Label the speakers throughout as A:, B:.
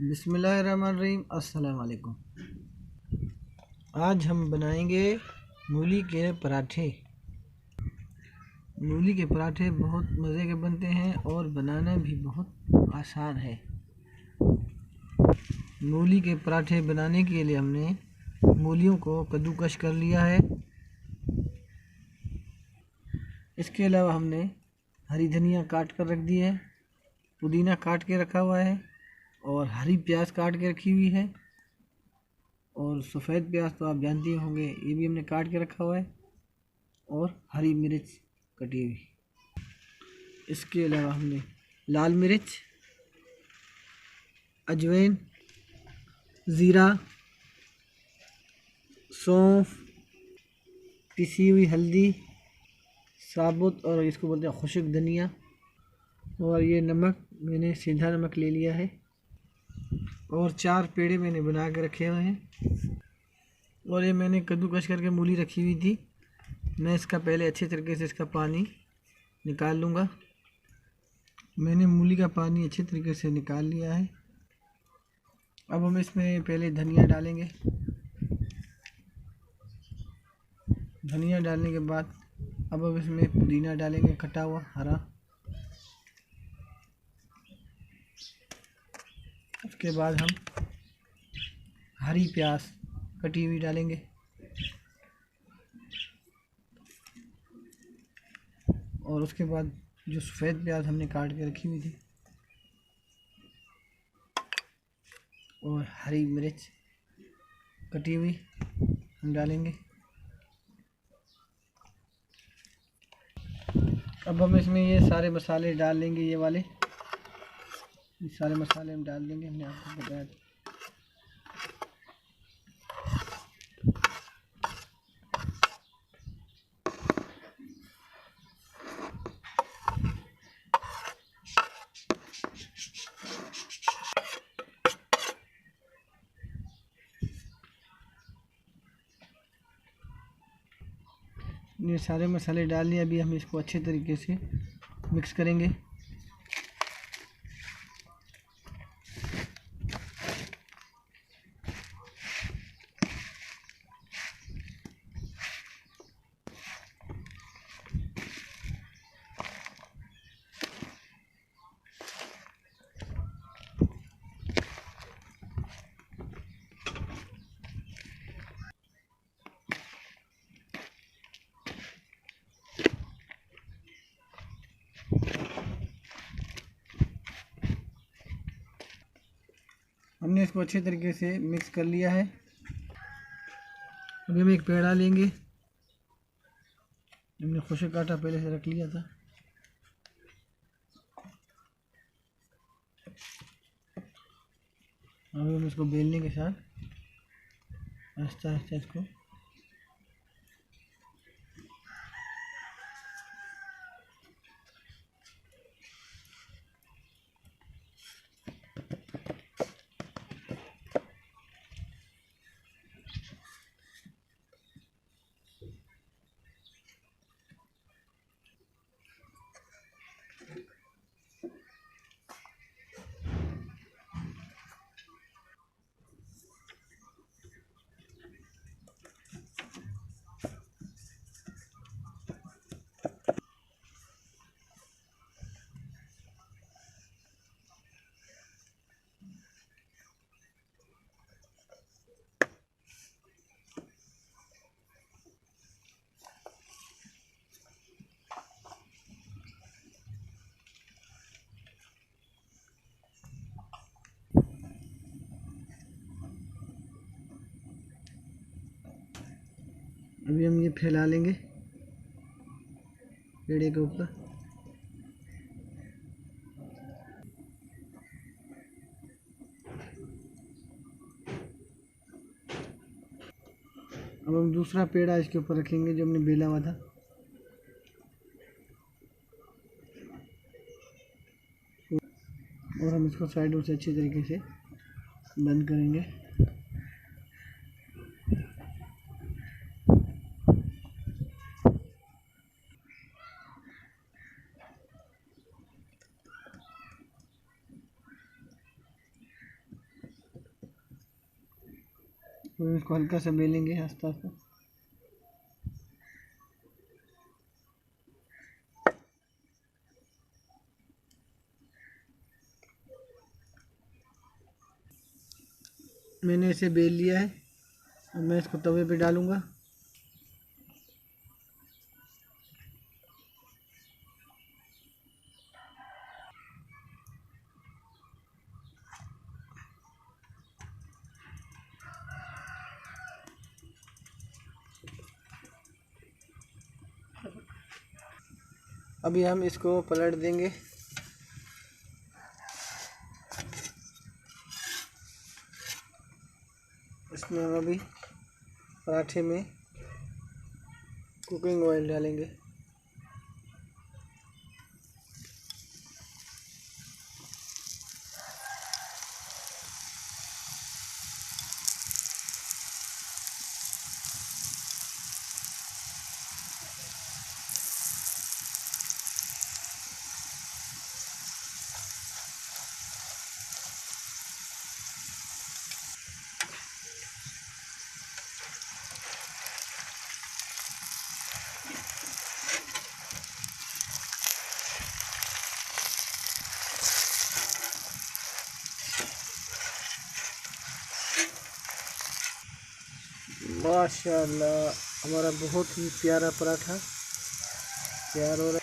A: बिस्मिल्लाहिर्रहमानिर्रहीम। अस्सलाम वालेकुम। आज हम बनाएंगे मूली के पराठे। मूली के पराठे बहुत मज़े के बनते हैं और बनाना भी बहुत आसान है। मूली के पराठे बनाने के लिए हमने मूलियों को कद्दूकस कर लिया है। इसके अलावा हमने हरी धनिया काट कर रख दी है, पुदीना काट के रखा हुआ है और हरी प्याज काट के रखी हुई है, और सफ़ेद प्याज तो आप जानते होंगे, ये भी हमने काट के रखा हुआ है, और हरी मिर्च कटी हुई। इसके अलावा हमने लाल मिर्च, अजवाइन, ज़ीरा, सौंफ, पिसी हुई हल्दी, साबुत और इसको बोलते हैं खुश्क धनिया, और ये नमक मैंने सीधा नमक ले लिया है, और 4 पेड़े मैंने बना के रखे हुए हैं। और ये मैंने कद्दूकस करके मूली रखी हुई थी। मैं इसका पहले अच्छे तरीके से इसका पानी निकाल लूँगा। मैंने मूली का पानी अच्छे तरीके से निकाल लिया है। अब हम इसमें पहले धनिया डालेंगे। धनिया डालने के बाद अब हम इसमें पुदीना डालेंगे, कटा हुआ हरा। उसके बाद हम हरी प्याज कटी हुई डालेंगे, और उसके बाद जो सफ़ेद प्याज हमने काट के रखी हुई थी, और हरी मिर्च कटी हुई हम डालेंगे। अब हम इसमें ये सारे मसाले डाल लेंगे। ये सारे मसाले हम डाल देंगे। हमने आपको बताया था। ये सारे मसाले डाल लिए। अभी हम इसको अच्छे तरीके से मिक्स करेंगे। हमने इसको अच्छे तरीके से मिक्स कर लिया है। अभी हम एक पेड़ा लेंगे। हमने खुश्क आटा पहले से रख लिया था। अभी हम इसको बेलने के साथ आहिस्ता आहिस्ता इसको अभी हम ये फैला लेंगे पेड़े के ऊपर। अब हम दूसरा पेड़ा इसके ऊपर रखेंगे जो हमने बेला हुआ था। और हम इसको साइडों से अच्छे तरीके से बंद करेंगे। तो इसको हल्का सा बेलेंगे आस्ता आस्ता। मैंने इसे बेल लिया है। अब मैं इसको तवे पे डालूँगा। अभी हम इसको पलट देंगे। इसमें हम अभी पराठे में कुकिंग ऑयल डालेंगे। माशाल्लाह, हमारा बहुत ही प्यारा पराठा तैयार हो रहा है।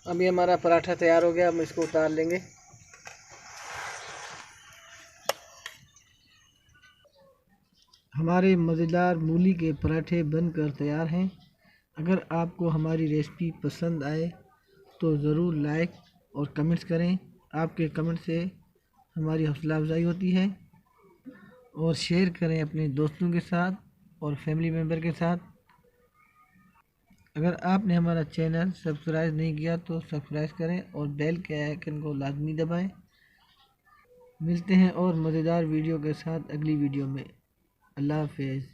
A: अभी हमारा पराठा तैयार हो गया। हम इसको उतार लेंगे। हमारे मज़ेदार मूली के पराठे बनकर तैयार हैं। अगर आपको हमारी रेसिपी पसंद आए तो ज़रूर लाइक और कमेंट्स करें। आपके कमेंट से हमारी हौसला अफजाई होती है। और शेयर करें अपने दोस्तों के साथ और फैमिली मेम्बर के साथ। अगर आपने हमारा चैनल सब्सक्राइब नहीं किया तो सब्सक्राइब करें और बेल के आइकन को लाजमी दबाएं। मिलते हैं और मज़ेदार वीडियो के साथ अगली वीडियो में। अल्लाह हाफ़िज़।